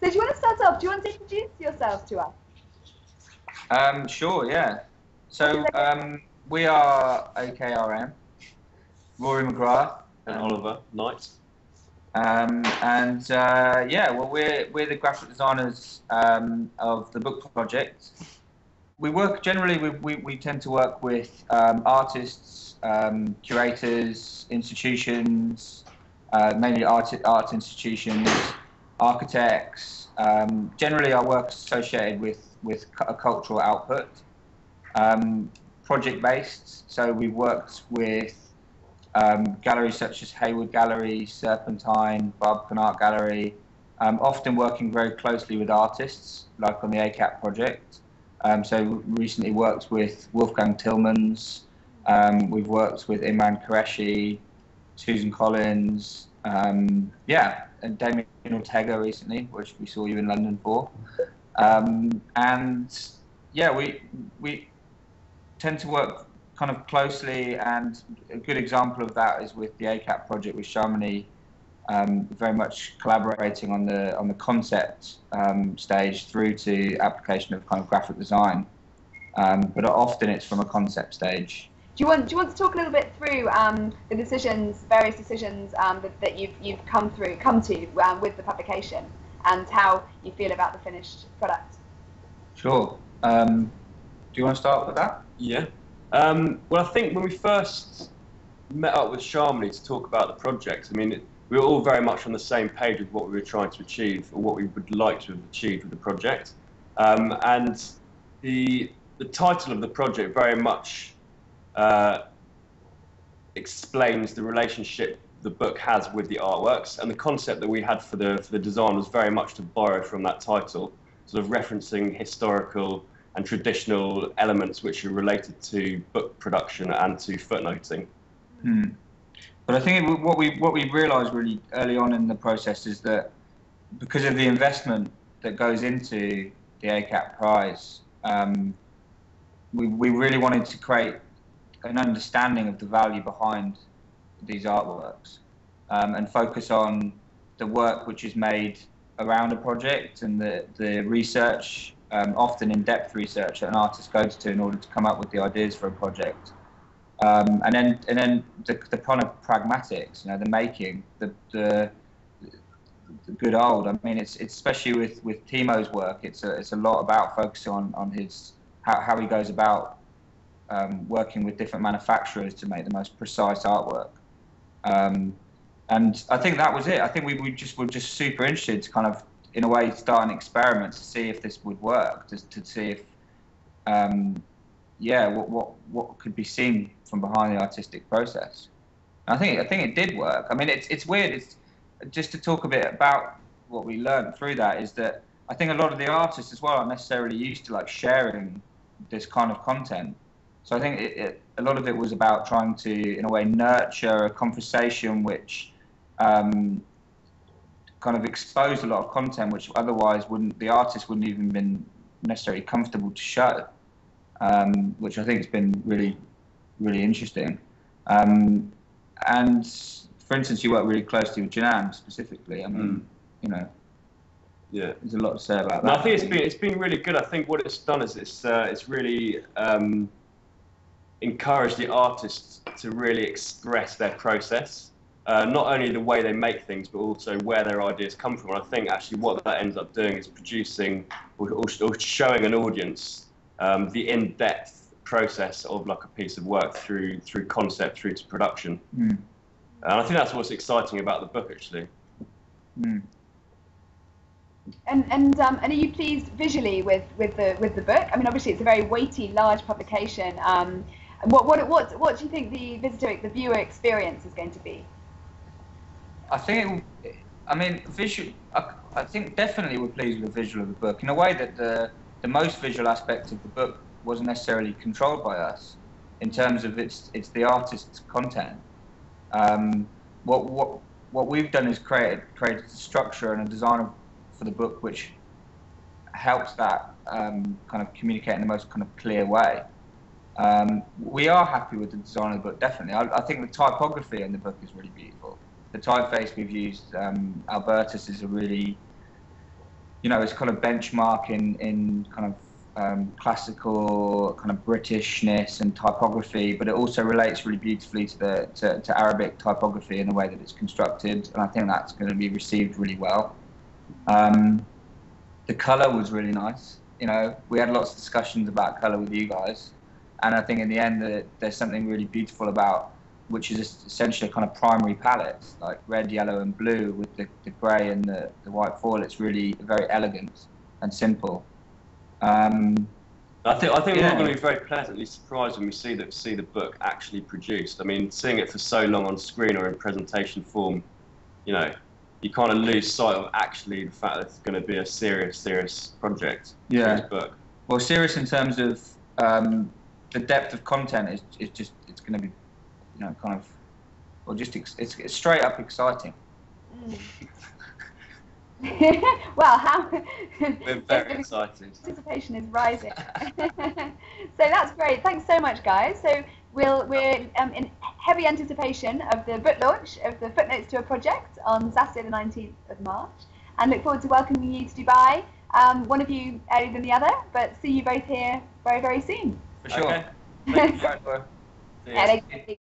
So do you want to start off? Do you want to introduce yourself to us? Sure, yeah. So we are AKRM, Rory McGrath and Oliver Knight. Yeah, well, we're the graphic designers of the book project. We work generally. We tend to work with artists, curators, institutions, mainly art institutions, architects. Generally, our work is associated with a cultural output, project-based. So we've worked with galleries such as Hayward Gallery, Serpentine, Barbican Art Gallery, often working very closely with artists, like on the ACAP project. So recently worked with Wolfgang Tillmans, we've worked with Imran Qureshi, Susan Collins, yeah, and Damien Ortega recently, which we saw you in London for. And yeah, we tend to work kind of closely, and a good example of that is with the ACAP project with Chamonix, very much collaborating on the concept stage through to application of kind of graphic design, but often it's from a concept stage. Do you want to talk a little bit through the decisions, various decisions that you've come to with the publication, and how you feel about the finished product? Sure. Do you want to start with that? Yeah. Well, I think when we first met up with Chamonix to talk about the project, I mean, we were all very much on the same page with what we were trying to achieve, or what we would like to have achieved with the project. And the title of the project very much explains the relationship the book has with the artworks, and the concept that we had for the design was very much to borrow from that title, sort of referencing historical and traditional elements which are related to book production and to footnoting. But I think what we realised really early on in the process is that because of the investment that goes into the ACAP prize, we really wanted to create an understanding of the value behind these artworks, and focus on the work which is made around a project and the research, often in-depth research that an artist goes to in order to come up with the ideas for a project, and then the kind of pragmatics, you know, the making, the good old. I mean, it's especially with Timo's work, it's a lot about focusing on his how he goes about working with different manufacturers to make the most precise artwork. And I think that was it. I think we were just super interested to kind of, in a way, start an experiment to see if this would work, to see if, yeah, what could be seen from behind the artistic process. And I think it did work. I mean, it's weird. It's just to talk a bit about what we learned through that is that I think a lot of the artists as well aren't necessarily used to like sharing this kind of content. So I think a lot of it was about trying to, in a way, nurture a conversation which kind of exposed a lot of content which otherwise the artist wouldn't even been necessarily comfortable to show, which I think has been really, really interesting. And for instance, you work really closely with Janan specifically. I mean, you know, yeah, there's a lot to say about that. No, I think it's been really good. I think what it's done is it's really encouraged the artists to really express their process, not only the way they make things, but also where their ideas come from. And I think actually what that ends up doing is producing or showing an audience the in-depth process of like a piece of work through concept through to production. And I think that's what's exciting about the book, actually. And are you pleased visually with the book? I mean, obviously it's a very weighty, large publication. What do you think the viewer experience is going to be? I think, I mean, visual. I think definitely we're pleased with the visual of the book in a way that the most visual aspect of the book wasn't necessarily controlled by us, in terms of it's the artist's content. What we've done is create a structure and a design for the book which helps that kind of communicate in the most kind of clear way. We are happy with the design of the book, definitely. I think the typography in the book is really beautiful. The typeface we've used, Albertus, is a really you know, it's kind of benchmark in kind of classical kind of Britishness and typography, but it also relates really beautifully to Arabic typography in the way that it's constructed, and I think that's going to be received really well. The colour was really nice. You know, we had lots of discussions about colour with you guys, and I think in the end that there's something really beautiful about, which is essentially a kind of primary palette, like red, yellow, and blue with the grey and the white foil. It's really very elegant and simple. I think we're going to be very pleasantly surprised when we see the book actually produced. I mean, seeing it for so long on screen or in presentation form, you know, you kind of lose sight of actually the fact that it's going to be a serious project. Yeah. Serious book. Well, serious in terms of the depth of content is just, it's going to be, you know, kind of, well, just it's straight up exciting. Well, we're very excited. Anticipation is rising. So that's great. Thanks so much, guys. So we're in heavy anticipation of the book launch of the Footnotes to a Project on Saturday the 19th of March, and look forward to welcoming you to Dubai. One of you earlier than the other, but see you both here very, very soon. For sure. Okay. Thank you, guys. Yeah,